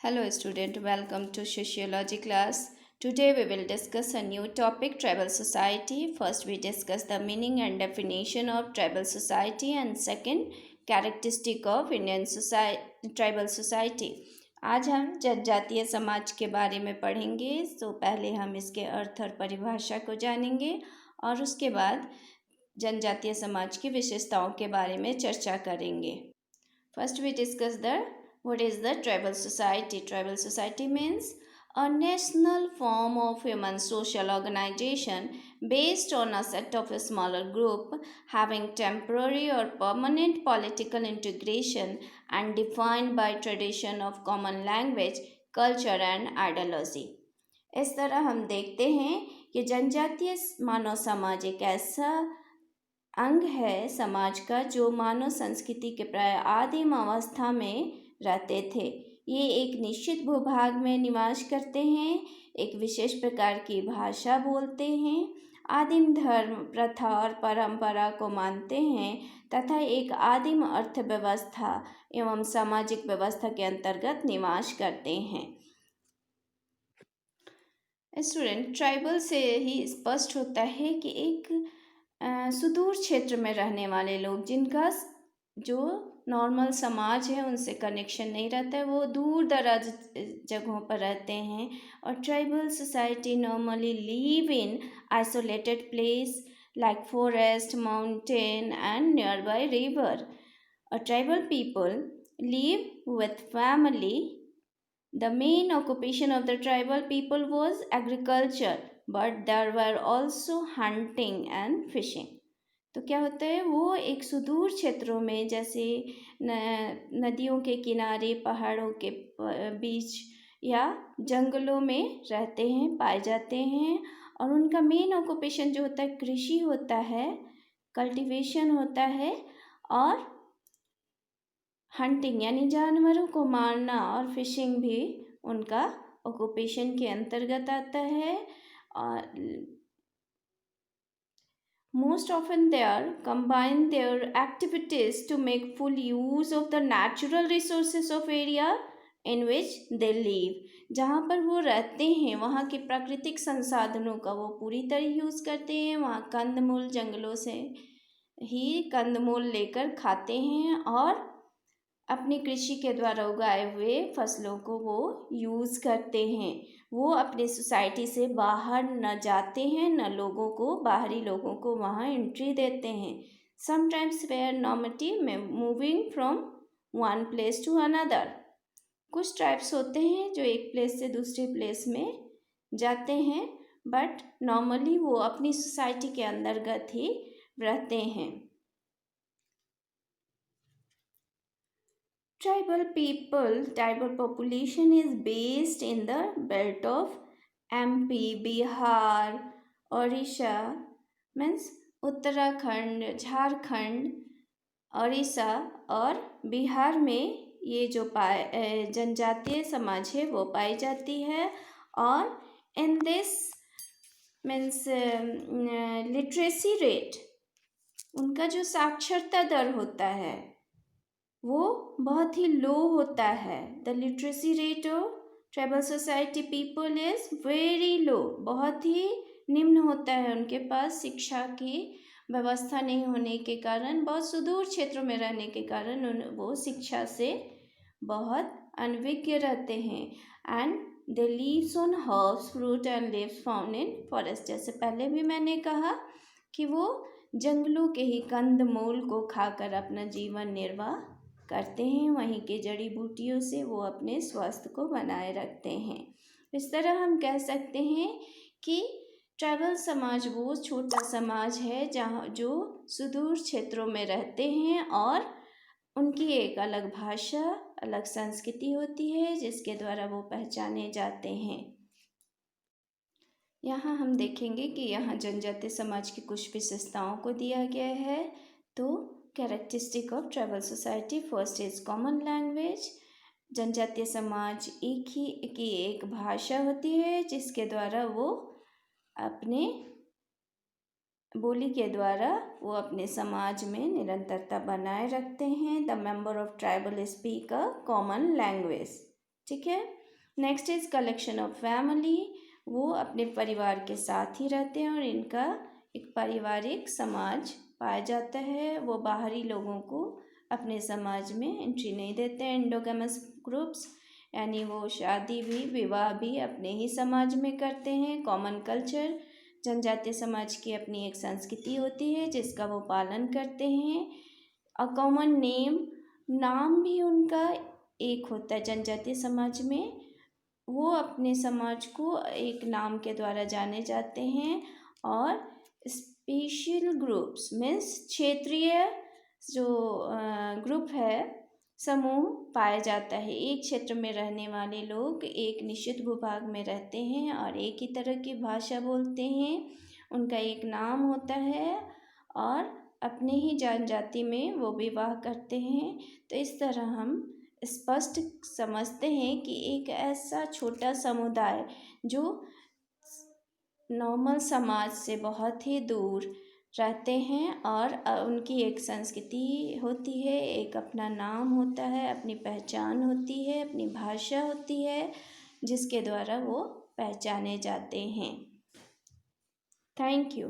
Hello student, welcome to sociology class. Today we will discuss a new topic, tribal society. First we discuss the meaning and definition of tribal society and second characteristic of Indian society, tribal society. आज हम जनजातीय समाज के बारे में पढ़ेंगे। तो पहले हम इसके अर्थ और परिभाषा को जानेंगे और उसके बाद जनजातीय समाज की विशेषताओं के बारे में चर्चा करेंगे। First we discuss what is the tribal society. Tribal society means a national form of human social organization based on a set of a smaller group having temporary or permanent political integration and defined by tradition of common language, culture and ideology. इस तरह हम देखते हैं कि जनजातीय मानव समाज एक ऐसा अंग है समाज का जो मानव संस्कृति के प्राय आदिम अवस्था में रहते थे। ये एक निश्चित भूभाग में निवास करते हैं, एक विशेष प्रकार की भाषा बोलते हैं, आदिम धर्म प्रथा और परंपरा को मानते हैं तथा एक आदिम अर्थव्यवस्था एवं सामाजिक व्यवस्था के अंतर्गत निवास करते हैं। स्टूडेंट, ट्राइबल से ही स्पष्ट होता है कि एक सुदूर क्षेत्र में रहने वाले लोग जिनका जो नॉर्मल समाज है उनसे कनेक्शन नहीं रहता है, वो दूर दराज जगहों पर रहते हैं। और tribal society normally live in isolated place like forest, mountain and near by river. Tribal people live with family. The main occupation of the tribal people was agriculture, but there were also hunting and fishing. तो क्या होता है, वो एक सुदूर क्षेत्रों में जैसे नदियों के किनारे, पहाड़ों के बीच या जंगलों में रहते हैं, पाए जाते हैं। और उनका मेन ऑक्यूपेशन जो होता है कृषि होता है, कल्टीवेशन होता है और हंटिंग यानी जानवरों को मारना और फिशिंग भी उनका ऑक्यूपेशन के अंतर्गत आता है। और most often they are combine their activities to make full use of the natural resources of area in which they live. जहाँ पर वो रहते हैं वहाँ के प्राकृतिक संसाधनों का वो पूरी तरह यूज़ करते हैं। वहाँ कंदमूल जंगलों से ही कंदमूल लेकर खाते हैं और अपनी कृषि के द्वारा उगाए हुए फसलों को वो यूज़ करते हैं। वो अपनी सोसाइटी से बाहर न जाते हैं, न लोगों को, बाहरी लोगों को वहाँ एंट्री देते हैं। समटाइम्स वेयर नॉर्मेटिव में moving from one place to another. कुछ ट्राइब्स होते हैं जो एक प्लेस से दूसरे प्लेस में जाते हैं, बट नॉर्मली वो अपनी सोसाइटी के अंतर्गत ही रहते हैं। Tribal population is based in the belt of MP, Bihar, Odisha, means Uttarakhand, Jharkhand, Orissa और बिहार में ये जो जनजातीय समाज है वो पाई जाती है। और in this means literacy rate, उनका जो साक्षरता दर होता है वो बहुत ही लो होता है। The literacy rate of tribal society people is very low, बहुत ही निम्न होता है। उनके पास शिक्षा की व्यवस्था नहीं होने के कारण, बहुत सुदूर क्षेत्रों में रहने के कारण वो शिक्षा से बहुत अनभिज्ञ रहते हैं। And they leaves on herbs, fruit and leaves found in forest. जैसे पहले भी मैंने कहा कि वो जंगलों के ही कंद मूल को खाकर अपना जीवन निर्वाह करते हैं, वहीं के जड़ी बूटियों से वो अपने स्वास्थ्य को बनाए रखते हैं। इस तरह हम कह सकते हैं कि ट्राइबल समाज वो छोटा समाज है जहाँ जो सुदूर क्षेत्रों में रहते हैं और उनकी एक अलग भाषा, अलग संस्कृति होती है जिसके द्वारा वो पहचाने जाते हैं। यहाँ हम देखेंगे कि यहाँ जनजातीय समाज की कुछ विशेषताओं को दिया गया है। तो characteristic of tribal society, first is common language. जनजातीय समाज एक भाषा होती है जिसके द्वारा वो अपने बोली के द्वारा वो अपने समाज में निरंतरता बनाए रखते हैं। The member of tribal speak a common language. ठीक है। Next is collection of family, वो अपने परिवार के साथ ही रहते हैं और इनका एक पारिवारिक समाज पाया जाता है। वो बाहरी लोगों को अपने समाज में एंट्री नहीं देते हैं। एंडोगेमस ग्रुप्स यानी वो शादी भी विवाह भी अपने ही समाज में करते हैं। कॉमन कल्चर, जनजातीय समाज की अपनी एक संस्कृति होती है जिसका वो पालन करते हैं। अ कॉमन नेम, नाम भी उनका एक होता है जनजातीय समाज में, वो अपने समाज को एक नाम के द्वारा जाने जाते हैं। और स्पेशल ग्रुप्स मीन्स क्षेत्रीय जो ग्रुप है, समूह पाया जाता है। एक क्षेत्र में रहने वाले लोग एक निश्चित भूभाग में रहते हैं और एक ही तरह की भाषा बोलते हैं। उनका एक नाम होता है और अपने ही जनजाति में वो विवाह करते हैं। तो इस तरह हम स्पष्ट समझते हैं कि एक ऐसा छोटा समुदाय जो नॉर्मल समाज से बहुत ही दूर रहते हैं और उनकी एक संस्कृति होती है, एक अपना नाम होता है, अपनी पहचान होती है, अपनी भाषा होती है जिसके द्वारा वो पहचाने जाते हैं। Thank you.